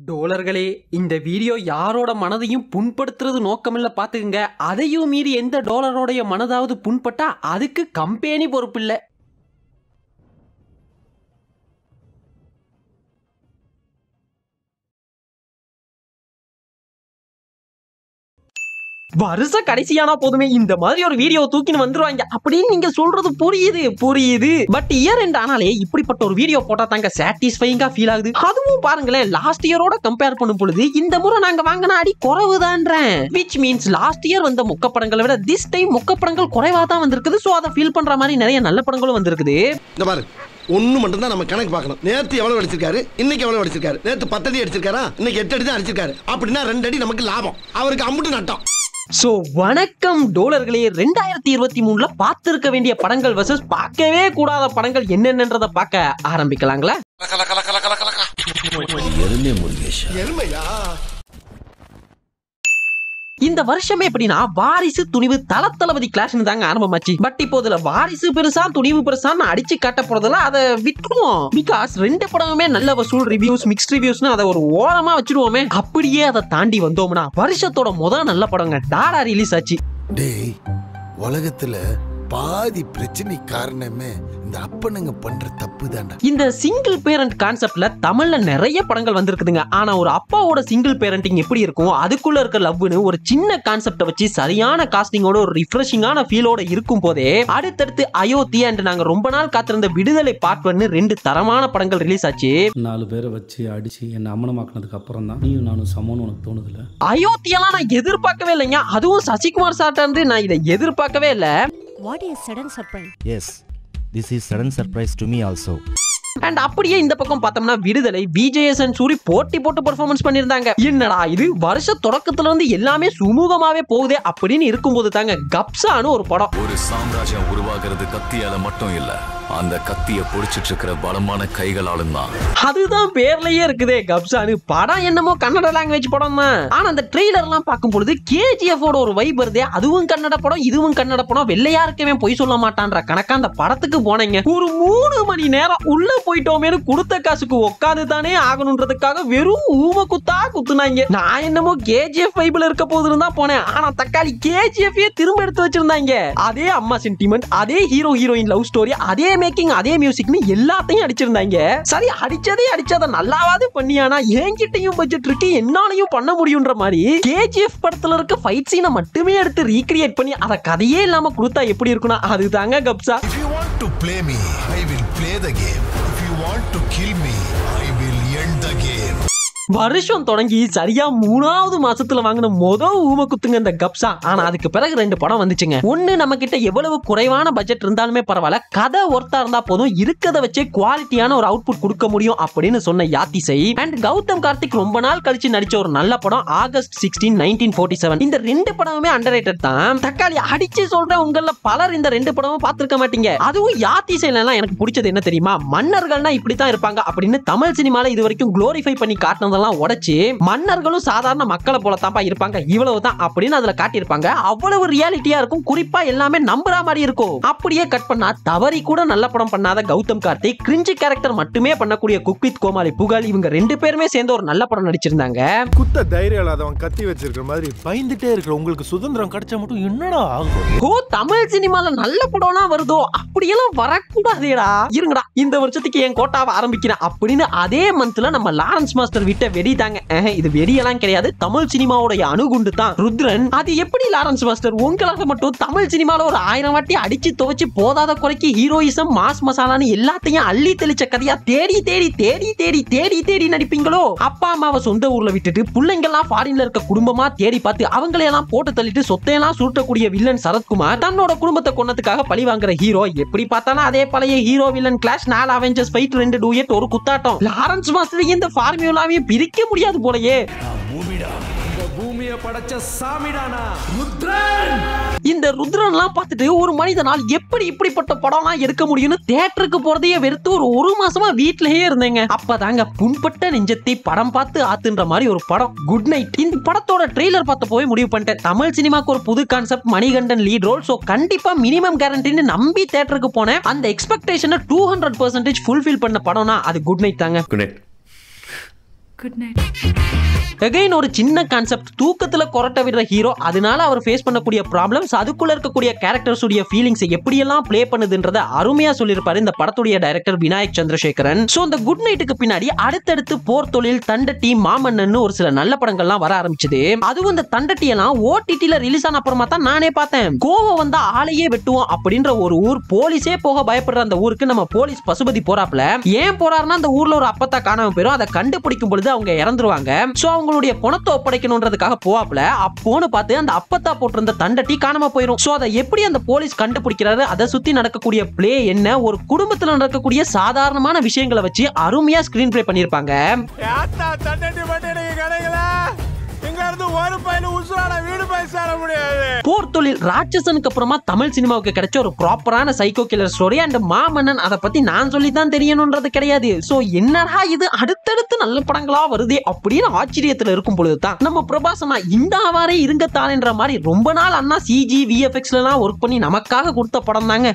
டோலர்களே, இந்த வீடியோ யாரோட மனதையும் புண்படுத்துறது நோக்கமில்ல பாத்துக்குங்க. அதையும் மீறி எந்த டோலரோடைய மனதாவது புண்பட்டா அதுக்கு கம்பெனி பொறுப்பில்லை. வருஷ கடைசியானா போதுமே இந்த மாதிரி ஒரு வீடியோ தூக்கின்னு வந்துருவாங்க அப்படின்னு நீங்க சொல்றது புரியுது. பட் இயர் எண்ட் ஆனாலே இப்படிப்பட்ட ஒரு வீடியோ போட்டா தாங்க சாட்டிஸ்ஃபைங்கா ஃபீல் ஆகுது. அதுவும் பாருங்களேன், லாஸ்ட் இயரோட கம்பேர் பண்ணும் பொழுது இந்த முறை நாங்க வாங்கின அடி குறைவுதான்றேன். விச் மீன்ஸ் லாஸ்ட் இயர் வந்த மொக்க படங்களை விட திஸ் டைம் மொக்க படங்கள் குறைவா தான் வந்திருக்குது. சோ அதை ஃபீல் பண்ற மாதிரி நிறைய நல்ல படங்களும் வந்திருக்குது. இந்த பாரு, ஒண்ணு மட்டும் தான் நம்ம கணக்கு பார்க்கணும். நேத்து எவ்வளவு அடிச்சிருக்காரு, இன்னைக்கு எவ்வளவு அடிச்சிருக்காரு. நேத்து 10 அடி அடிச்சிருக்காரா, இன்னைக்கு 8 அடி தான் அடிச்சிருக்காரு. அப்படின்னா 2 அடி நமக்கு லாபம், அவருக்கு அம்புட்டு நட்டம். சோ வணக்கம் டோலர்களே, 2023ல பார்த்திருக்க வேண்டிய படங்கள் வர்சஸ் பார்க்கவே கூடாத படங்கள் என்னென்னன்றத பார்க்க ஆரம்பிக்கலாங்களா? எருமையா இந்த வருஷமே எப்படின்னா வாரிசு, துணிவு, தளபதி கிளாஷ்னு தாங்க ஆரம்பமாச்சு. பட் இப்போ இதுல வாரிசு பெருசா, துணிவு பெருசான்னு அடிச்சு காட்ட போறதுல அதை விட்டுருவோம். பிகாஸ் ரெண்டு படமுமே நல்ல வசூல், ரிவ்யூஸ், மிக்ஸ்ட் ரிவ்யூஸ்னு அதை ஒரு ஓரமா வச்சிருவோமே. அப்படியே அதை தாண்டி வந்தோம்னா வருஷத்தோட முதல் நல்ல படங்க டாடா ரிலீஸ் ஆச்சு. டேய், உலகத்துல பாதி பிரச்சனை காரணமே இந்த அப்பனுங்க பண்ற தப்பு தான்டா. இந்த சிங்கிள் பேரண்ட் கான்செப்ட்ல தமிழ்ல நிறைய படங்கள் வந்திருக்குதுங்க. ஆனா ஒரு அப்பாவோட சிங்கிள் பேரண்டிங் எப்படி இருக்கும், அதுக்குள்ள இருக்க லவ்னு ஒரு சின்ன கான்செப்ட வச்சு சரியான காஸ்டிங்கோட ஒரு ரிஃப்ரெஷிங்கான ஃபீலோட இருக்கும் போதே அடுத்தடுத்து அயோத்தி அண்ட் நாங்க ரொம்ப நாள் காத்திருந்த விடுதலை பார்ட் 1 2 தரமான படங்கள் ரிலீஸ் ஆச்சு. 4 பேரை வச்சு அடிச்சு என்ன அம்மனமாக்குனதுக்கு அப்புறம் தான் நீயும் நானும் சமம்னு உனக்கு தோணுதுல. அயோத்தியெல்லாம் நான் எதிர்பார்க்கவே இல்லைங்க. அதுவும் சசிகுமார் சார்ட்ட இருந்து நான் இதை எதிர்பார்க்கவே இல்ல. What is sudden surprise? Yes, this is sudden surprise to me also. And அப்படியே இந்த பக்கம் பார்த்தோம்னா விடுதலை, விஜேஎஸ் அண்ட் சூரி போட்டி போட்டு பெர்ஃபார்மன்ஸ் பண்ணியிருந்தாங்க. என்னடா இது வருஷ தொடக்கத்துல இருந்து எல்லாமே சுமூகமாவே போகுதே அப்படின்னு இருக்கும்போது தாங்க கப்சான்னு ஒரு படம். ஒரு சாம்ராஜ்யம் உருவாகிறது கத்தியால மட்டும் இல்ல, அந்த கத்திய புடிச்சிட்டு இருக்கிற பலமான கைகளாலும் தான். அதுதான் பேர்லயே இருக்குதே கப்சானு. படம் என்னமோ கன்னட லாங்குவேஜ் படம் தான். ஆனா அந்த ட்ரெய்லர் எல்லாம் பார்க்கும் பொழுது கேஜிஎஃப் ஓட ஒரு வைப் வருதே. அதுவும் கன்னட படம், இதுவும் கன்னட படம். வெள்ளையா இருக்கவே பொய் சொல்ல மாட்டான்ற கணக்கா அந்த படத்துக்கு போனீங்க. ஒரு 3 மணி நேரம் உள்ள போயிட்டோமேனு கொடுத்த காசுக்கு உட்காந்து தானே ஆகணும்ன்றதுக்காக வெறும் ஊம குத்தா குத்துனாங்க. நான் என்னமோ கேஜிஎஃப் வைப்ல இருக்க போதுன்னு தான் போனேன். ஆனா தக்காளி கேஜிஎஃப் திரும்ப எடுத்து வச்சிருந்தாங்க. அதே அம்மா சென்டிமெண்ட், அதே ஹீரோ ஹீரோயின் லவ் ஸ்டோரி, அதே மேக்கிங், அதே மியூசிக்னு எல்லாத்தையும் அடிச்சிருந்தாங்க. சரி, அடிச்சதை நல்லாவாது பண்ணியானா என்கிட்டயும் பட்ஜெட் இருக்கு, என்னாலையும் பண்ண முடியும்ன்ற மாதிரி கேஜிஎஃப் படத்துல இருக்க ஃபைட் சீனை மட்டுமே எடுத்து ரீக்ரியேட் பண்ணி அத கதையே இல்லாம கொடுத்தா எப்படி இருக்கும்னா அதுதாங்க கப்சா. If you want to play me, I will play the game. If you want to kill me, I will end the game. வருஷம் தொடங்கி சரியா 3வது மாசத்துல வாங்கின ஊம குத்துங்க இந்த கப்சா. ஆனா அதுக்கு பிறகு 2 படம் வந்துச்சுங்க. ஒண்ணு, நம்ம கிட்ட எவ்வளவு குறைவான பட்ஜெட் இருந்தாலுமே பரவாயில்ல, கதை ஒர்த்தா இருந்தா போதும், இருக்கத வச்சே குவாலிட்டியான ஒரு அவுட்புட் கொடுக்க முடியும் அப்படின்னு சொன்ன யாத்திசை. அண்ட் கௌதம் கார்த்திக் ரொம்ப நாள் கழிச்சு நடிச்ச ஒரு நல்ல படம் ஆகஸ்ட் 16 1947. இந்த 2 படமுமே அண்டர்ரேட்டட் தான். தக்காளி அடிச்சு சொல்ற உங்கள பலர் இந்த 2 படமும் பார்த்திருக்க மாட்டீங்க. அதுவும் யாத்திசையில எல்லாம் எனக்கு பிடிச்சது என்ன தெரியுமா, மன்னர்கள்னா இப்படித்தான் இருப்பாங்க அப்படின்னு தமிழ் சினிமால இது வரைக்கும் குளோரிஃபை பண்ணி காட்டினது உடைச்சு மன்னர்களும் சாதாரண மக்களை போல தான்ப்பா இருப்பாங்க, இவ்வளவுதான் அப்படின்னு அதுல காட்டியிருப்பாங்க. அவ்வளவு ரியாலிட்டியா இருக்கும். குறிப்பா எல்லாமே நம்புற மாதிரி இருக்கும். அப்படியே கட் பண்ணா தவறி கூட நல்ல படம் பண்ணாத கௌதம் கார்த்திக் கிரிஞ்சி கேரக்டர் மட்டுமே பண்ணக்கூடிய குக்வித் கோமாளி புகழ், இவங்க 2 பேருமே சேர்ந்து ஒரு நல்ல படம் நடிச்சிருந்தாங்க. குத்த தைரியம் இல்லாதவன் கத்தி வச்சிருக்கிற மாதிரி பயந்துட்டே இருக்கிற உங்களுக்கு சுதந்திரம் கிடைச்சா மட்டும் என்னடா ஆகும்? ஓ, தமிழ் சினிமால நல்ல படம்லாம் வருதோ, அப்படியெல்லாம் வரக்கூடாதேடா. இருங்கடா, இந்த வருஷத்துக்கு என் கோட்டாவை ஆரம்பிக்கிறேன் அப்படின்னு அதே மந்த்ல நம்ம லாரன்ஸ் மாஸ்டர் விட்ட வெடிதாங்க. இது வெடியெல்லாம் கிடையாது, தமிழ் சினிமாவோட அணுகுண்டு தான் ருத்ரன். அது எப்படி லாரன்ஸ் மாஸ்டர் உங்களால மட்டும் தமிழ் சினிமால ஒரு 1000 வாட்டி அடிச்சு துவச்சு போதாத குறைக்கு ஹீரோயிசம், மாஸ் மசாலான்னு எல்லாத்தையும் அள்ளி தெளிச்ச கதையா தேடி தேடி தேடி தேடி தேடி தேடி நடிப்பீங்களோ? அப்பா அம்மாவை சொந்த ஊர்ல விட்டுட்டு பிள்ளைங்கெல்லாம் ஃபாரின்ல இருக்க குடும்பமா தேடி பார்த்து அவங்களையெல்லாம் போட்டு தள்ளிட்டு சொத்தையெல்லாம் சுருட்டக்கூடிய வில்லன் சரத்குமார் தன்னோட குடும்பத்தை கொன்னதுக்காக பழி வாங்குற ஹீரோ. எப்படி பார்த்தாலும் அதே பழைய hero villain clash, 4 Avengers fight, 2 duet, ஒரு குத்தாட்டம். லாரன்ஸ் மாஸ்டர் இந்த ஃபார்முலாவையும் பிரிக்க முடியாது போலயே. இந்த ருத்ரன்லாம் பார்த்துட்டு ஒரு மனிதனால் எப்படி இப்படிப்பட்ட படம்லாம் எடுக்க முடியும்னு தியேட்டருக்கு போறதையே வெறுத்து ஒரு மாசமா வீட்லயே இருந்தேங்க. அப்பதாங்க புண்பட்ட நெஞ்சத்தை படம் பார்த்து ஆத்துன்ற மாதிரி ஒரு படம் குட் நைட். இந்த படத்தோட ட்ரெய்லர் பார்த்து போய் முடிவு பண்ணிட்டேன், தமிழ் சினிமாக்கு ஒரு புது concept, Manikandan lead role, so கண்டிப்பா மினிமம் கேரண்டின்னு நம்பி தியேட்டருக்கு போனேன். அந்த எக்ஸ்பெக்டேஷனை 200% ஃபுல்ஃபில் பண்ண படம்னா அது குட் நைட் தாங்க. Good night. அகைன் ஒரு சின்ன கான்செப்ட், தூக்கத்துல கொரட்டை விடுற ஹீரோ, அதனால அவர் ஃபேஸ் பண்ணக்கூடிய ப்ராப்ளம்ஸ், அதுக்குள்ள இருக்கக்கூடிய கேரக்டர்ஸ் உடைய ஃபீலிங்ஸ் எப்படியெல்லாம் ப்ளே பண்ணுதுன்றத அருமையா சொல்லியிருப்பாரு இந்த படத்துடைய டைரக்டர் விநாயக் சந்திரசேகரன். சோ இந்த குட் நைட்டுக்கு பின்னாடி அடுத்தடுத்து போர் தொழில், தண்டட்டி, மாமன்னன் ஒரு சில நல்ல படங்கள்லாம் வர ஆரம்பிச்சது. அதுவும் இந்த தண்டட்டி எல்லாம் ஓடிடில ரிலீஸ் ஆன அப்புறமா தான் நானே பார்த்தேன். கோவம் வந்தா ஆளையே வெட்டுவோம் அப்படின்ற ஒரு ஊர், போலீஸே போக பயப்படுற அந்த ஊருக்கு நம்ம போலீஸ் பசுபதி போறாப்ல. ஏன் போறாருன்னா அந்த ஊர்ல ஒரு அப்பத்தா காணாம போயிரும், அதை கண்டுபிடிக்கும் பொழுது அவங்க இறந்துருவாங்க. சோ அவங்களுடைய பணத்தை ஒப்படைக்கணும்ன்றதுக்காக போவாப்ல. அப்போன்னு பார்த்து அந்த அப்பத்தா போட்டிருந்த தண்டட்டி காணாம போயிரும். சோ அதை எப்படி அந்த போலீஸ் கண்டுபிடிக்கிறாரு, அதை சுத்தி நடக்கக்கூடிய பிளே என்ன, ஒரு குடும்பத்துல நடக்கக்கூடிய சாதாரணமான விஷயங்களை வச்சு அருமையா ஸ்கிரீன் பிளே பண்ணிருப்பாங்க. போர் தொழில் ராட்சசனுக்கு அப்புறமா தமிழ் சினிமாவுக்கு கிடைச்ச ஒரு ப்ராப்பரான சைக்கோ கில்லர் ஸ்டோரி. அண்ட் மாமன்னன் அதை பத்தி நான் சொல்லித்தான் தெரியணும்ன்றது கிடையாது. சோ என்னடா இது அடுத்தடுத்து நல்ல படங்களா வருதே அப்படின்னு ஆச்சரியத்துல இருக்கும் பொழுதுதான் நம்ம பிரபாசனா இந்த வாரே இருங்கத்தான்ன்ற மாதிரி ரொம்ப நாள் அண்ணா சிஜி விஎஃப்எக்ஸ்ல எல்லாம் ஒர்க் பண்ணி நமக்காக கொடுத்த படம் தாங்க.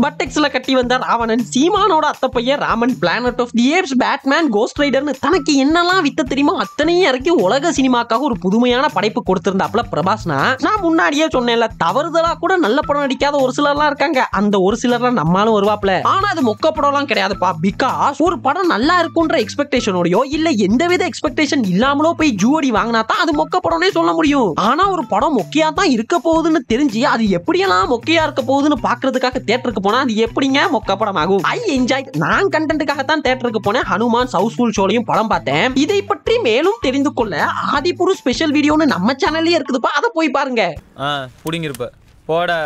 பட்டெக்ஸ்ல கட்டி வந்த ராவணன், சீமானோட அத்தை பையன் Raman, planet of the apes, Batman, ghost ரைடர்னு தனக்கு என்னெல்லாம் வித்த தெரியுமோ அத்தனையும் இறக்கி உலக சினிமாக்காக ஒரு புதுமையான படைப்பு கொடுத்திருந்தாப்ல பிரபாஸ்னா. நான் முன்னாடியே சொன்னேன்ல, தவறுதலா கூட நல்ல படம் நடிக்காத ஒரு சிலர்லாம் இருக்காங்க. அந்த ஒரு சிலர்லாம் நம்மளும் வருவாப்ல. ஆனா அது மொக்க படம்லாம் கிடையாதுப்பா. பிகாஸ் ஒரு படம் நல்லா இருக்கும்ன்ற எக்ஸ்பெக்டேஷனோடயோ இல்ல எந்தவித எக்ஸ்பெக்டேஷன் இல்லாமலோ போய் ஜூடி வாங்கினா தான் அது மொக்க படம்னே சொல்ல முடியும். ஆனா ஒரு படம் மொக்கையா தான் இருக்க போகுதுன்னு தெரிஞ்சு அது எப்படியெல்லாம் மொக்கையா இருக்க போகுதுன்னு பாக்குறதுக்காக தியேட்டருக்கு போனா அது எப்படிங்க மொக்க படம் ஆகும்? I enjoy. நான் கண்டென்ட்டுக்காக தான் தியேட்டருக்கு போனேன். ஹனுமான் ஹவுஸ்ஃபுல் ஷோலையும் படம் பார்த்தேன். இதை பற்றி மேலும் தெரிந்து கொள்ள ஆதிபுரு ஸ்பெஷல் வீடியோன்னு நம்ம சேனல்லே இருக்குதுப்பா, அதை போய் பாருங்க. புடிங்கிருப்ப போட.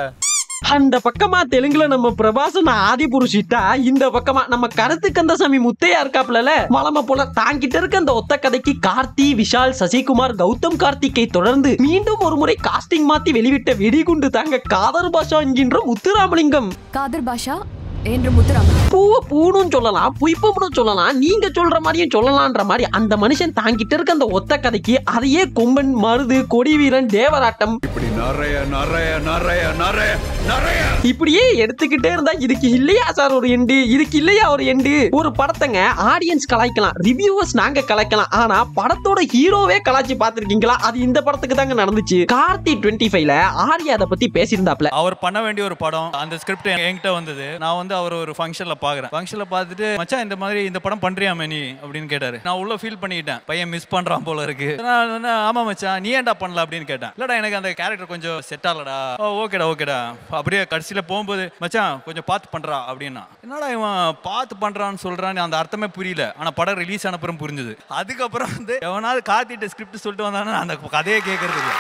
அந்த பக்கமா தெலுங்குல நம்ம பிரபாசன் ஆதிபுருஷிட்டா, இந்த பக்கமா நம்ம கருத்து கந்தசாமி முத்தையா இருக்காப்ல. வளம போல தாங்கிட்டு இருக்க அந்த ஒத்த கதைக்கு கார்த்தி, விஷால், சசிகுமார், கௌதம் கார்த்திகை தொடர்ந்து மீண்டும் ஒரு முறை காஸ்டிங் மாத்தி வெளிவிட்ட வெடிகுண்டு தாங்க காதர் பாஷா என்கின்ற முத்துராமலிங்கம். காதர் பாஷா என்று முத்துராமலிங்கம். பூவை பூணுன்னு சொல்லலாம், புய்ப்பம்னு சொல்லலாம், நீங்க சொல்ற மாதிரியும் சொல்லலாம்ன்ற மாதிரி அந்த மனுஷன் தாங்கிட்டு இருக்க அந்த ஒத்த கதைக்கு அதையே கொம்பன், மருது, கொடி வீரன், தேவராட்டம் இப்படி நிறைய நிறைய நிறைய நிறைய நிறைய இப்படியே எடுத்துக்கிட்டே இருந்தா இதுக்கு இல்லையா சார் ஒரு எண்டு, இதுக்கு இல்லையா ஒரு எண்டு? ஒரு படத்தைங்க ஆடியன்ஸ் கலாய்க்கலாம், ரிவ்யூவர்ஸ் நாங்க கலாய்க்கலாம், ஆனா படத்தோட ஹீரோவே கலாய்ச்சி பாத்திருக்கீங்களா? அது இந்த படத்துக்கு தாங்க நடந்துச்சு. கார்த்தி 25ல ஆர்யா அதை பத்தி பேசியிருந்தாப்ல. அவர் பண்ண வேண்டிய ஒரு படம், அந்த ஸ்கிரிப்ட் என்கிட்ட வந்தது. நான் வந்து அவர் ஒரு ஃபங்க்ஷன்ல பாக்குறேன். ஃபங்க்ஷன்ல பார்த்துட்டு மச்சான் இந்த மாதிரி இந்த படம் பண்றியாமே நீ அப்படின்னு கேட்டாரு. நான் உள்ள ஃபீல் பண்ணிட்டேன், பையன் மிஸ் பண்றான் போல இருக்கு. ஆமா மச்சான் நீ ஏன்டா பண்ணல அப்படின்னு கேட்டேன். இல்லடா எனக்கு அந்த கேரக்டர் கொஞ்சம் செட் ஆகலடா. ஓகேடா ஓகேடா. அப்படியே கடைசியில போகும்போது மச்சான் கொஞ்சம் பார்த்து பண்றா அப்படின்னா, என்னடா இவன் பார்த்து பண்றான்னு சொல்றான்னு அந்த அர்த்தமே புரியல. ஆனா படம் ரிலீஸ் ஆன அப்புறம் புரிஞ்சது. அதுக்கப்புறம் வந்து எவனாவது காத்திட்டு ஸ்கிரிப்ட் சொல்லிட்டு வந்தானே அந்த கதையை கேட்கறது இல்லை.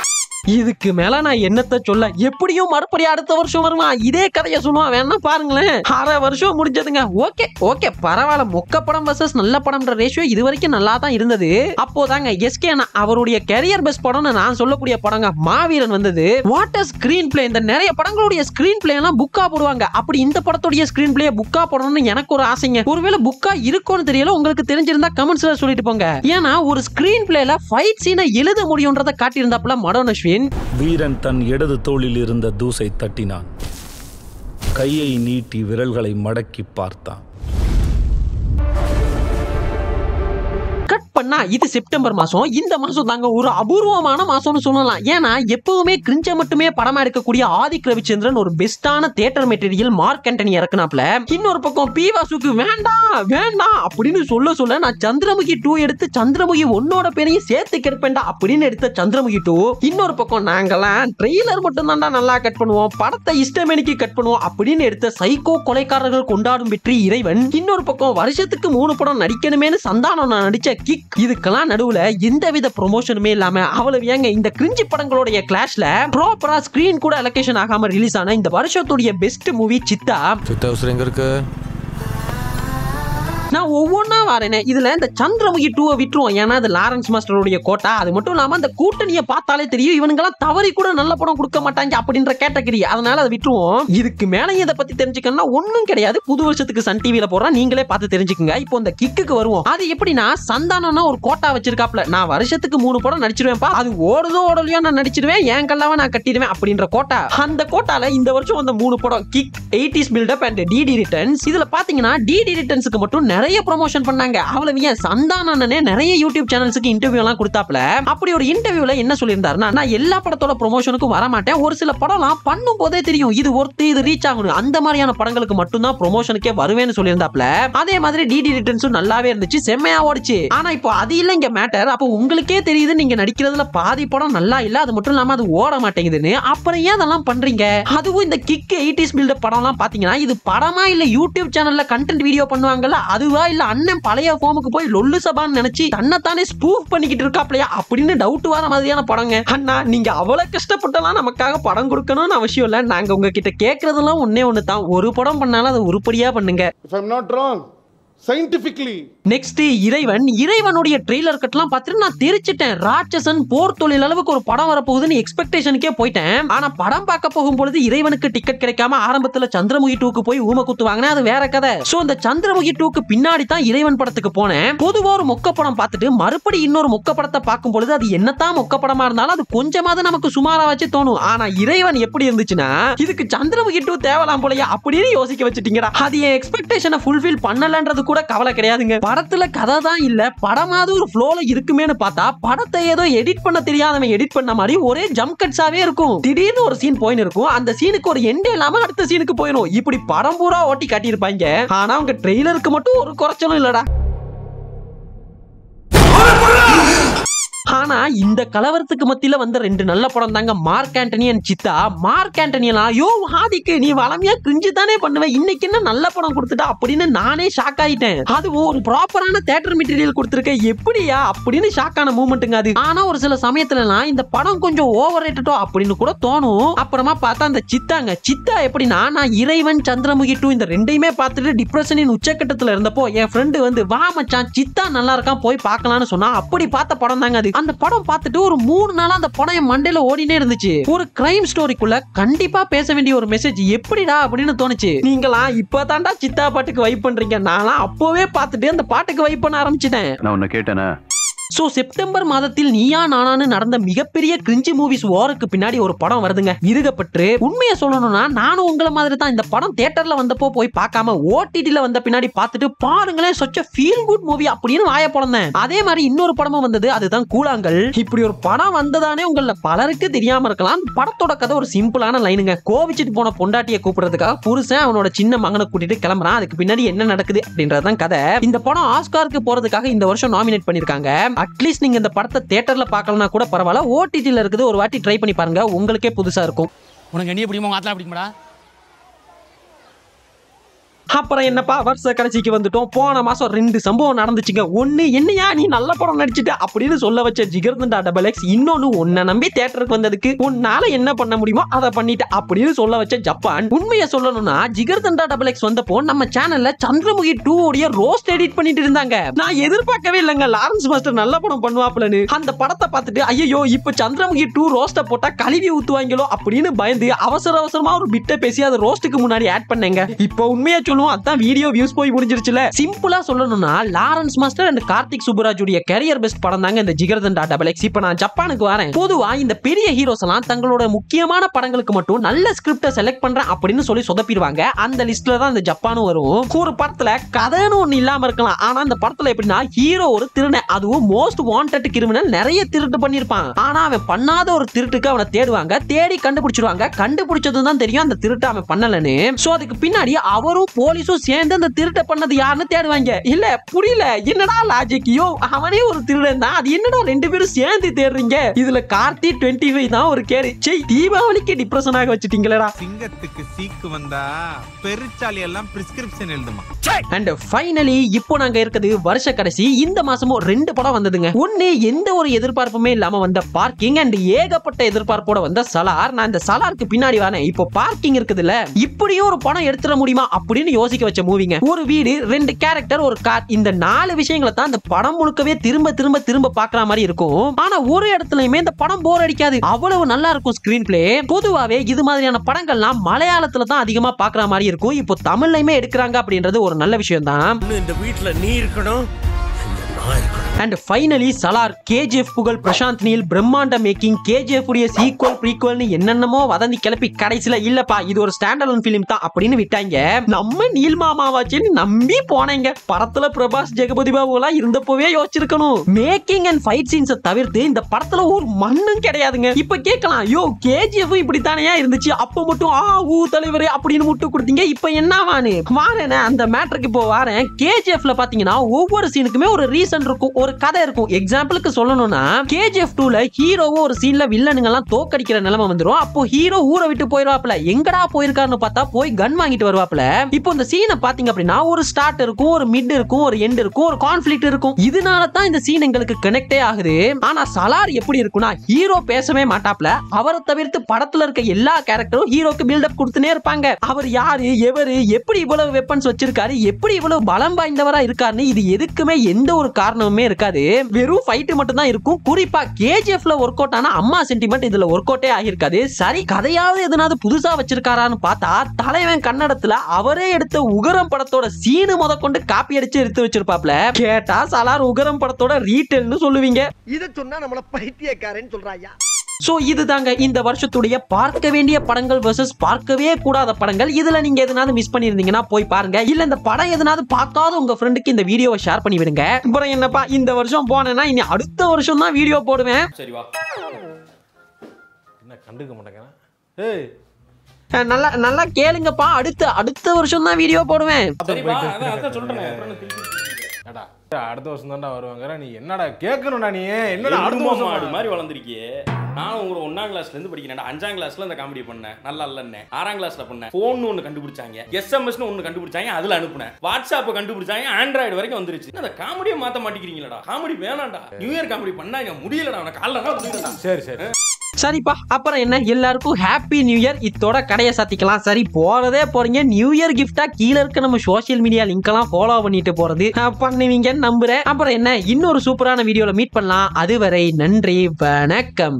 இதுக்கு மேல நான் என்னத்த சொல்ல? எப்படியும் மறுபடியும் அடுத்த வருஷம் வருவான், இதே கதையை சொல்லுவான். வேணா பாருங்களேன், 6 வருஷம் முடிஞ்சதுங்க. ஓகே ஓகே பரவாயில்ல. மொக்க படம் வர்சஸ் நல்ல படம்ன்ற ரேஷியோ இது வரைக்கும் நல்லா தான் இருந்தது. அப்போதாங்க எஸ்கே அண்ணா அவருடைய கேரியர் பெஸ்ட் படம்னு நான் சொல்லக்கூடிய படங்க மாவீரன் வந்தது. What a screen play. இந்த நிறைய படங்களுடைய ஸ்கிரீன் பிளே எல்லாம் புக்கா போடுவாங்க. அப்படி இந்த படத்துடைய ஸ்கிரீன் பிளே புக்கா போடணும்னு எனக்கு ஒரு ஆசைங்க. ஒருவேளை புக்கா இருக்கும்னு தெரியல, உங்களுக்கு தெரிஞ்சிருந்தா கமெண்ட்ஸ்ல சொல்லிட்டு போங்க. ஏன்னா ஒரு ஸ்கிரீன் பிளேல ஃபைட் சீனை எழுத முடியும்ன்றத காட்டியிருந்தாப்ல மடோனஸ்வின். வீரன் தன் இடது தோளில் இருந்த தூசை தட்டினான், கையை நீட்டி விரல்களை மடக்கி பார்த்தான். பண்ணா இது செப்டம்பர் மாசம். இந்த மாசம் தாங்க ஒரு அபூர்வமான மாசம்னு சொல்லலாம். ஏன்னா எப்பவுமே கிரிஞ்ச மட்டுமே படமா எடுக்கக்கூடிய ஆதிக் ரவிச்சந்திரன் ஒரு பெஸ்டான தியேட்டர் மெட்டீரியல் மார்க் ஆண்டனி இறக்குனாப்ல. இன்னொரு பக்கம் பி வாசுக்கு வேண்டாம் வேண்டாம் அப்படின்னு சொல்ல நான் சந்திரமுகி 2 எடுத்து சந்திரமுகி 1ஓட பேரையும் சேர்த்து கெடுப்பேன்டா அப்படின்னு எடுத்த சந்திரமுகி 2. இன்னொரு பக்கம் நாங்கெல்லாம் ட்ரெய்லர் மட்டும் தான்டா நல்லா கட் பண்ணுவோம், படத்தை இஷ்டமேனிக்கு கட் பண்ணுவோம் அப்படின்னு எடுத்த சைக்கோ கொலைக்காரர்கள் கொண்டாடும் வெற்றி இறைவன். இன்னொரு பக்கம் வருஷத்துக்கு 3 படம் நடிக்கணுமேனு சந்தானம் நடிச்ச கிக். இதுக்கெல்லாம் நடுவுல எந்தவித ப்ரொமோஷனுமே இல்லாம அவ்வளவு ஏங்க இந்த கிரிஞ்சி படங்களுடைய கிளாஷ்ல ப்ராப்பரா ஸ்கிரீன் கூட அலோகேஷன் ஆகாம ரிலீஸ் ஆன இந்த வருஷத்துடைய பெஸ்ட் மூவி சித்தா. எங்க இருக்கு? நான் ஒவ்வொன்னா வரேனே. இதுல இந்த சந்திரமுகி 2 விட்டுருவோம், ஏன்னா அது லாரன்ஸ் மாஸ்டருடைய கோட்டா. அது மட்டும் இல்லாம அந்த கூட்டணியை பார்த்தாலே தெரியும் இவனுங்கெல்லாம் தவறி கூட நல்ல படம் கொடுக்க மாட்டாங்க அப்படின்ற கேட்டகரி. அதனால அதை விட்டுருவோம். இதுக்கு மேலே இதை பத்தி தெரிஞ்சுக்கணும்னா ஒன்னும் கிடையாது, புது வருஷத்துக்கு சன் டிவில போடுறேன், நீங்களே பார்த்து தெரிஞ்சுக்குங்க. இப்போ இந்த கிக்குக்கு வருவோம். அது எப்படின்னா சந்தானம்னா ஒரு கோட்டா வச்சிருக்காப்ல, நான் வருஷத்துக்கு 3 படம் நடிச்சிருவேன்ப்பா, அது ஓடுதோ ஓடலையோ நான் நடிச்சிருவேன், என் கல்லாவ நான் கட்டிடுவேன் அப்படின்ற கோட்டா. அந்த கோட்டால இந்த வருஷம் வந்த 3 படம் கிக், 80s பில்டப் அண்ட் டிடி ரிட்டர்ன்ஸ். இதுல பாத்தீங்கன்னா டிடி ரிட்டர்ன்ஸ்க்கு மட்டும் நிறைய ப்ரொமோஷன் பண்ணாங்க. அவ்வளவு ஏன் சந்தான அண்ணனே நிறைய யூடியூப் சேனல்ஸ்க்கு இன்டர்வியூ எல்லாம் கொடுத்தாப்ல. அப்படி ஒரு இன்டர்வியூல என்ன சொல்லியிருந்தாருன்னா, நான் எல்லா படத்தோட ப்ரொமோஷனுக்கும் வர மாட்டேன், ஒரு சில படம்லாம் பண்ணும் போதே தெரியும் இது ஒர்த்து, இது ரீச் ஆகணும், அந்த மாதிரியான படங்களுக்கு மட்டும் தான் ப்ரொமோஷனுக்கே வருவேன்னு சொல்லியிருந்தாப்ல. அதே மாதிரி டிடி ரிட்டர்ன்ஸும் நல்லாவே இருந்துச்சு, செம்மையா ஓடிச்சு. ஆனா இப்போ அது இல்ல இங்க மேட்டர். அப்போ உங்களுக்கே தெரியுது நீங்க நடிக்கிறதுல பாதி படம் நல்லா இல்ல, அது மட்டும் இல்லாம அது ஓட மாட்டேங்குதுன்னு. அப்புறம் ஏன் அதெல்லாம் பண்றீங்க? அதுவும் இந்த கிக் 80s பில்டப் படம்லாம் பாத்தீங்கன்னா இது படமா இல்ல யூடியூப் சேனல்ல கண்டென்ட் வீடியோ பண்ணுவாங்கல்ல அதுவா, இல்ல அண்ணன் பழைய ஃபார்முக்கு போய் லொல்லு சபான்னு நினைச்சு தன்னைத்தானே ஸ்பூஃப் பண்ணிக்கிட்டு இருக்காப்லையா அப்படின்னு டவுட் வர மாதிரியான படங்க. அண்ணா நீங்க அவ்வளவு கஷ்டப்பட்டலாம் நமக்காக படம் கொடுக்கணும்னு அவசியம் இல்ல. நாங்க உங்ககிட்ட கேட்கறதெல்லாம் ஒன்னே ஒண்ணு தான், ஒரு படம் பண்ணாலும் அதை உருப்படியா பண்ணுங்க. If I'm not wrong, scientifically. Next இறைவனுடைய ட்ரெய்லர் கட்லாம் பார்த்துட்டு நான் தெரிச்சிட்டேன். ராட்சசன் போர் தொழில் அளவுக்கு ஒரு படம் வரப்போகுதுன்னு எக்ஸ்பெக்டேஷனுக்கே போயிட்டேன். ஆனா படம் பார்க்க போகும்பொழுது இறைவனுக்கு டிக்கெட் கிடைக்காம ஆரம்பத்துல சந்திரமுகி 2க்கு போய் ஊம குத்து வாங்கினேன், அது வேற கதை. சோ இந்த சந்திரமுகி 2க்கு பின்னாடி தான் இறைவன் படத்துக்கு போனேன். பொதுவா ஒரு மொக்க படம் பார்த்துட்டு மறுபடி இன்னொரு மொக்க படத்தை பார்க்கும் பொழுது அது என்னத்தான் மொக்க படமா இருந்தாலும் அது கொஞ்சமாவது நமக்கு சுமாரா வச்சு தோணும். ஆனா இறைவன் எப்படி இருந்துச்சுன்னா இதுக்கு சந்திரமுகி 2 தேவலாம் போலயா அப்படின்னு யோசிக்க வச்சுட்டீங்கடா. அது என் எக்ஸ்பெக்டேஷனை ஃபுல்ஃபில் பண்ணலன்றது கூட கவலை கிடையாதுங்க. படத்துல கதை தான் இல்ல, படமாவது ஒரு ஃப்ளோல இருக்குமேன்னு பார்த்தா படத்தை ஏதோ எடிட் பண்ண தெரியாதவன் எடிட் பண்ண மாதிரி ஒரே ஜம்ப் கட்ஸாவே இருக்கும். திடீர்னு ஒரு சீன் போயின்னு இருக்கும், அந்த சீனுக்கு ஒரு எண்டே இல்லாம அடுத்த சீனுக்கு போயிடும். இப்படி படம் பூரா ஓட்டி காட்டியிருப்பாங்க. ஆனா உங்க ட்ரெய்லருக்கு மட்டும் ஒரு குறைச்சலும் இல்லடா. ஆனா இந்த கலவரத்துக்கு மத்தியில வந்த ரெண்டு நல்ல படம் தாங்க Mark Antony and Chithha. Mark ஆண்டனியெல்லாம் யோ ஹாதிக்கு நீ வளமையா கிரிஞ்சு தானே பண்ணுவ, இன்னைக்கு என்ன நல்ல படம் கொடுத்துட்டா அப்படின்னு நானே ஷாக் ஆயிட்டேன். அதுவும் ஒரு ப்ராப்பரான தியேட்டர் மெட்டீரியல் கொடுத்துருக்க எப்படியா அப்படின்னு ஷாக் ஆன மூமெண்ட்டுங்க அது. ஆனா ஒரு சில சமயத்துலலாம் இந்த படம் கொஞ்சம் ஓவர் ரேட்டடோ அப்படின்னு கூட தோணும். அப்புறமா பார்த்தா அந்த சித்தா எப்படின்னா, நான் இறைவன் சந்திரமுகி 2 இந்த ரெண்டையுமே பார்த்துட்டு டிப்ரெஷனின் உச்சக்கட்டத்துல இருந்தப்போ என் ஃப்ரெண்டு வந்து வா மச்சான் சித்தா நல்லா இருக்கான் போய் பார்க்கலாம்னு சொன்னா, அப்படி பார்த்த படம் தாங்க அது. அந்த படம் பார்த்துட்டு ஒரு 3 நாளா அந்த படம் என் மண்டையில ஓடினே இருந்துச்சு. ஒரு கிரைம் ஸ்டோரிக்குள்ள கண்டிப்பா பேச வேண்டிய ஒரு மெசேஜ் எப்படிடா அப்படின்னு தோணுச்சு. நீங்களா இப்பதான்டா சித்தா பாட்டுக்கு வைப் பண்றீங்க, நான்லாம் அப்பவே பார்த்துட்டு அந்த பாட்டுக்கு வைப் பண்ண ஆரம்பிச்சிட்டேன். நான் உன்னை கேட்டேனா? சோ செப்டம்பர் மாதத்தில் நீயா நானானு நடந்த மிகப்பெரிய கிரிஞ்சி மூவிஸ் வாருக்கு பின்னாடி ஒரு படம் வருதுங்க, இருகப்பற்று. உண்மையை சொல்லணும்னா நானும் உங்களை மாதிரி தான் இந்த படம் தியேட்டர்ல வந்தப்போ போய் பார்க்காம ஓடிடில வந்த பின்னாடி பார்த்துட்டு பாருங்களேன் சொச்ச ஃபீல் குட் மூவி அப்படின்னு வாய பொளந்தேன். அதே மாதிரி இன்னொரு படமும் வந்தது, அதுதான் கூழாங்கல். இப்படி ஒரு படம் வந்ததானே உங்கள பலருக்கு தெரியாம இருக்கலாம். படத்தோட கதை ஒரு சிம்பிளான லைனுங்க. கோவிச்சிட்டு போன பொண்டாட்டியை கூப்பிடுறதுக்காக புருஷன் அவனோட சின்ன மகனை கூட்டிட்டு கிளம்புறான். அதுக்கு பின்னாடி என்ன நடக்குது அப்படின்றதுதான் கதை. இந்த படம் ஆஸ்காருக்கு போறதுக்காக இந்த வருஷம் நாமினேட் பண்ணிருக்காங்க. அட்லீஸ்ட் நீங்க இந்த படத்தை தியேட்டர்ல பார்க்கலனா கூட பரவாயில்ல, ஓடிடில இருக்குது, ஒரு வாட்டி ட்ரை பண்ணி பாருங்க, உங்களுக்கே புதுசா இருக்கும். உனக்கு என்ன பிடிக்குமோ ஆத்லா பிடிக்குமாடா? அப்புறம் என்னப்பா வருஷ கடைசிக்கு வந்துட்டோம். போன மாசம் 2 சம்பவம் நடந்துச்சுங்க. ஒன்னு என்னையா நீ நல்ல படம் நடிச்சிட்ட அப்படின்னு சொல்ல வச்ச ஜிகர்தண்டா XX, இன்னொன்னு உன்னை நம்பி தியேட்டருக்கு வந்ததுக்கு உன்னால என்ன பண்ண முடியுமோ அதை பண்ணிட்டு அப்படின்னு சொல்ல வச்ச ஜப்பான். உண்மையை சொல்லணும்னா ஜிகர்தண்டா XX வந்தப்போ நம்ம சேனல்ல சந்திரமுகி 2 உடைய ரோஸ்ட் எடிட் பண்ணிட்டு இருந்தாங்க. நான் எதிர்பார்க்கவே இல்லைங்க லாரன்ஸ் மாஸ்டர் நல்ல படம் பண்ணுவாப்லன்னு. அந்த படத்தை பார்த்துட்டு ஐயோ இப்ப சந்திரமுகி 2 ரோஸ்ட போட்டா கழுவி ஊத்துவாங்களோ அப்படின்னு பயந்து அவசரமா ஒரு பிட்டை பேசி அதை ரோஸ்ட்டுக்கு முன்னாடி ஆட் பண்ணேங்க. இப்போ உண்மையா அதான் வீடியோ வியூஸ் போய் முடிஞ்சிருச்சுல. சிம்பிளா சொல்லணும்னா லாரன்ஸ் மாஸ்டர் அண்ட் கார்த்திக் சுப்புராஜ் உடைய கேரியர் பெஸ்ட் படம் தாங்க இந்த ஜிகர்தண்டா XX. இப்ப நான் ஜப்பானுக்கு வரேன். பொதுவா இந்த பெரிய ஹீரோஸ் எல்லாம் தங்களோட முக்கியமான படங்களுக்கு மட்டும் நல்ல ஸ்கிரிப்ட செலக்ட் பண்றேன் அப்படின்னு சொல்லி சொதப்பிடுவாங்க. அந்த லிஸ்ட்ல தான் இந்த ஜப்பானும் வரும். ஒரு படத்துல கதைன்னு ஒண்ணு இல்லாம இருக்கலாம், ஆனா அந்த படத்துல எப்படின்னா ஹீரோ ஒரு திருடன், அதுவும் மோஸ்ட் வாண்டட் கிரிமினல், நிறைய திருட்டு பண்ணிருப்பான். ஆனா அவன் பண்ணாத ஒரு திருட்டுக்கு அவனை தேடுவாங்க, தேடி கண்டுபிடிச்சிருவாங்க. கண்டுபிடிச்சதும் தான் தெரியும் அந்த திருட்டு அவன் பண்ணலன்னு. சோ அதுக்கு பின்னாடி அவரும் போலீஸும் சேர்ந்து அந்த திருட்ட பண்ணது யாருன்னு தேடுவாங்க. இல்ல புரியல என்னடா லாஜிக், யோ அவனே ஒரு திருடன் தான், அது என்னடா 2 பேரும் சேர்ந்து தேடுறீங்க. இதுல கார்த்தி 25 தான் ஒரு கேரி. செய் தீபாவளிக்கு டிப்ரெஷன் ஆக வச்சிட்டீங்களா. சிங்கத்துக்கு சீக்கு வந்தா பெருச்சாலி எல்லாம் பிரிஸ்கிரிப்ஷன் எழுதுமா. அண்ட் ஃபைனலி இப்போ நாங்க இருக்குது வருஷ கடைசி. இந்த மாசமும் 2 படம் வந்ததுங்க. ஒன்னு எந்த ஒரு எதிர்பார்ப்புமே இல்லாம வந்த பார்க்கிங், அண்ட் ஏகப்பட்ட எதிர்பார்ப்போட வந்த சலார். நான் இந்த சலாருக்கு பின்னாடி வரேன். இப்போ பார்க்கிங் இருக்குதுல்ல, இப்படியும் ஒரு படம் எடுத்துட முடியுமா அப்படின்னு யோசிக்க வச்ச மூவிங்க. ஒரு வீடு, 2 கேரக்டர், ஒரு கார், இந்த 4 விஷயங்களை தான் இந்த படம் முழுக்கவே திரும்ப பாக்குற மாதிரி இருக்கும். ஆனா ஒரு இடத்துலயுமே இந்த படம் போர் அடிக்காது, அவ்வளவு நல்லா இருக்கும் ஸ்கிரீன் பிளே. பொதுவாவே இது மாதிரியான படங்கள்லாம் மலையாளத்துல தான் அதிகமா பாக்குற மாதிரி இருக்கும். இப்போ தமிழ்லயுமே எடுக்கிறாங்க அப்படின்றது ஒரு நல்ல விஷயம் தான். இந்த வீட்டுல நீ இருக்கணும், இந்த அண்ட் ஃபைனலி சலார் KGF புகழ் பிரசாந்த் நீல் பிரம்மாண்ட மேக்கிங் KGF உடைய சீக்வல் ப்ரீக்வல்னு என்னென்னமோ வதந்தி கிளப்பி கடைசில இல்லப்பா இது ஒரு ஸ்டாண்ட் அலோன் ஃபிலிம் தான் அப்படின்னு விட்டாங்க. நம்ம நீல் மாமாவாச்சின்னு நம்பி போனேங்க. படத்துல பிரபாஸ் ஜெகபதி பாபு எல்லாம் இருந்தப்பவே யோசிச்சிருக்கணும். மேக்கிங் அண்ட் ஃபைட் சீன்ஸை தவிர்த்து இந்த படத்துல ஒரு மண்ணும் கிடையாதுங்க. இப்ப கேட்கலாம் யோ KGF இப்படித்தானே இருந்துச்சு அப்ப மட்டும் தலைவரே அப்படின்னு முட்டு கொடுத்தீங்க இப்ப என்னவானு வாரேன் அந்த மேட்டருக்கு இப்போ வாரேன். KGFல பாத்தீங்கன்னா ஒவ்வொரு சீனுக்குமே ஒரு ரீசன் இருக்கும் ஒரு கதை இருக்கும். எக்ஸாம்பிளுக்கு சொல்லணும்னா KGF 2ல ஹீரோவோ ஒரு சீன்ல வில்லனுங்க எல்லாம் தோக்கடிக்கிற நிலைமை வந்துரும். அப்போ ஹீரோ ஊரை விட்டு போயிடுவாப்ல. எங்கடா போயிருக்காருன்னு பார்த்தா போய் கன் வாங்கிட்டு வருவாப்ல. இப்போ இந்த சீனை பாத்தீங்க அப்படின்னா ஒரு ஸ்டார்ட் இருக்கும் ஒரு மிட் இருக்கும் ஒரு எண்ட் இருக்கும் ஒரு கான்ஃபிளிக்ட் இருக்கும். இதனால தான் இந்த சீன் எங்களுக்கு கனெக்டே ஆகுது. ஆனா சலார் எப்படி இருக்கும்னா ஹீரோ பேசவே மாட்டாப்ல. அவரை தவிர்த்து படத்துல இருக்க எல்லா கேரக்டரும் ஹீரோக்கு பில்டப் கொடுத்துனே இருப்பாங்க. அவர் யாரு எவரு எப்படி இவ்வளவு வெப்பன்ஸ் வச்சிருக்காரு எப்படி இவ்வளவு பலம் வாய்ந்தவரா இருக்காருன்னு இது எதுக்குமே எந்த ஒரு காரணமுமே இருக்காது. வெறும் ஃபைட் மட்டும் தான் இருக்கும். குறிப்பா KGFல ஒர்க் அவுட் ஆன அம்மா சென்டிமெண்ட் இதுல ஒர்க் அவுட்டே ஆகிருக்காது. சரி கதையாவது எதனாவது புதுசா வச்சிருக்காரான்னு பார்த்தா தலைவன் கன்னடத்துல அவரே எடுத்த உகரம் படத்தோட சீனு முதற்கொண்டு காப்பி அடிச்சு எடுத்து வச்சிருப்பாப்ல. கேட்டா சலார் உகரம் படத்தோட ரீடெல்னு சொல்லுவீங்க. இத சொன்னா நம்மள பைத்தியக்காரன்னு சொல்றாயா. சோ இதுதாங்க இந்த வருஷத்துடைய பார்க்க வேண்டிய படங்கள் வெர்சஸ் பார்க்கவே கூடாத படங்கள். இதுல நீங்க எதனாவது மிஸ் பண்ணிருந்தீங்கன்னா போய் பாருங்க. இல்ல இந்த படம் எதனாவது பார்க்காத உங்க ஃப்ரெண்டுக்கு இந்த வீடியோவை ஷேர் பண்ணி விடுங்க. அப்புறம் என்னப்பா இந்த வருஷம் போனேன்னா இனி அடுத்த வருஷம் தான் வீடியோ போடுவேன். சரி வா என்ன கண்டுக்க மாட்டேங்கிறேன். ஏய் நல்லா நல்லா கேளுங்கப்பா. அடுத்த வருஷம் தான் வீடியோ போடுவேன். அடுத்த வருஷம் தான்டா வருவாங்க. நீ என்னடா கேட்கணும்டா நீ என்னடா அடுத்த வருஷம் மாடு மாதிரி வளர்ந்துருக்கியே. நான் ஒரு 1ஆம் கிளாஸ்ல இருந்து படிக்கிறேன். 5ஆம் கிளாஸ்ல அந்த காமெடி பண்ணேன் நல்லா இல்லன்னு. 6ஆம் கிளாஸ்ல பண்ணேன். போன் ஒன்னு கண்டுபிடிச்சாங்க SMS ஒன்னு கண்டுபிடிச்சாங்க அதுல அனுப்புனேன். வாட்ஸ்அப் கண்டுபிடிச்சாங்க ஆண்ட்ராய்டு வரைக்கும் வந்துருச்சு. அந்த காமெடியை மாத்த மாட்டேங்கிறீங்களா? காமெடி வேணாம்டா. நியூ இயர் காமெடி பண்ணாங்க முடியலடா. உனக்கு காலைல முடியலடா. சரி சரி சரிப்பா அப்புறம் என்ன எல்லாருக்கும் ஹாப்பி நியூ இயர். இத்தோட கடையை சாத்திக்கலாம். சரி போறதே போறீங்க நியூ இயர் கிஃப்டா கீழே இருக்க நம்ம சோசியல் மீடியா லிங்க் எல்லாம் ஃபாலோ பண்ணிட்டு போறது பண்ணுவீங்கன்னு நம்புறேன். அப்புறம் என்ன இன்னொரு சூப்பரான வீடியோல மீட் பண்ணலாம். அதுவரை நன்றி வணக்கம்.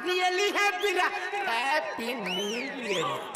Really happy, happy New Year.